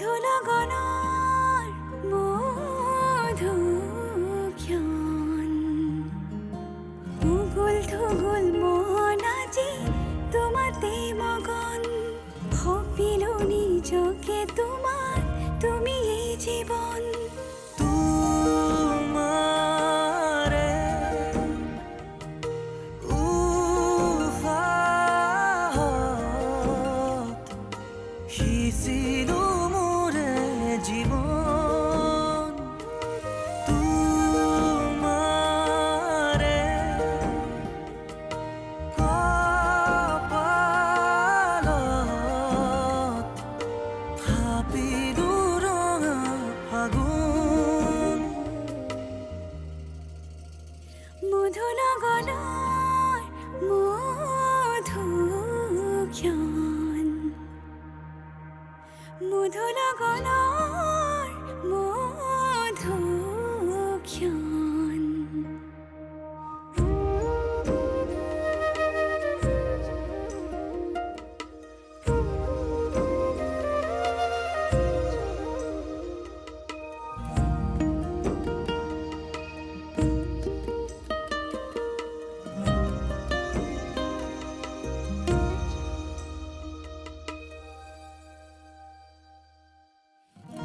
মধু লগনৰ মধুক্ষণ উগুল থুগুল মন আজি তোমাতে মগন ভাবিলো নিজকে তোমাৰ তুমি এই জীৱন তোমাৰে উশাহত সিঁচিলো মোৰে জীৱন তোমাৰে কপালত থাপিলো ৰঙা ফাগুন মধু লগনৰ মধুক্ষণ মধু লগনৰ মধুক্ষণ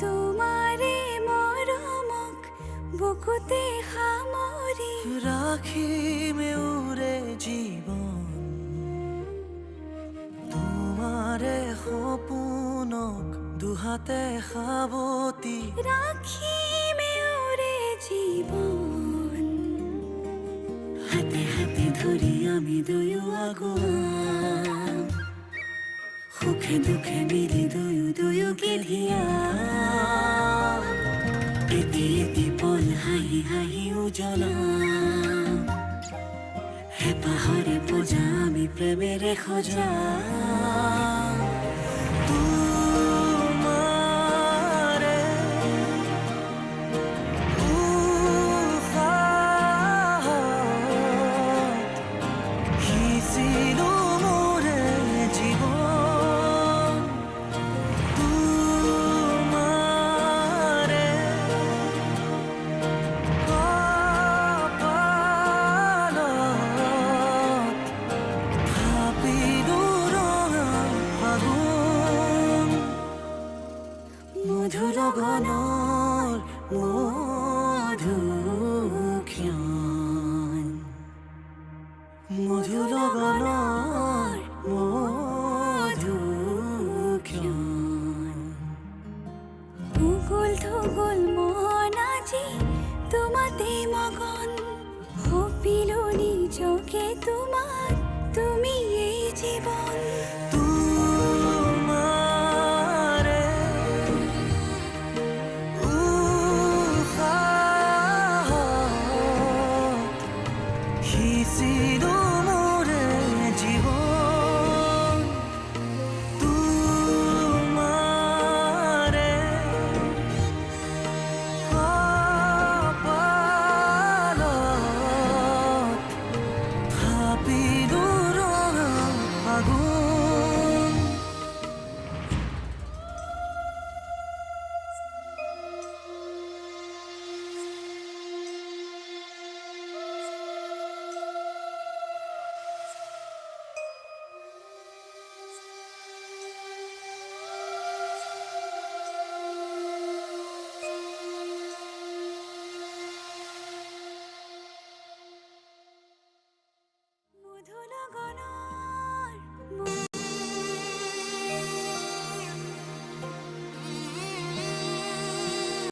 তোমাৰে মৰমক বুকুতে সামৰি ৰাখিমে উৰে জীৱন তোমাৰে সপোনক দুহাতে সাৱতি ৰাখিমে উৰে জীৱন হাতে হাতে ধৰি আমি দুয়ো আগুৱাম সুখে দুখে মিলি দুয়ো দুয়োকে ধিয়াম এটি এটি পল হাঁহি হাঁহি উজ্বলাম হেঁপাহৰে পূজা আমি প্ৰেমেৰে সজাম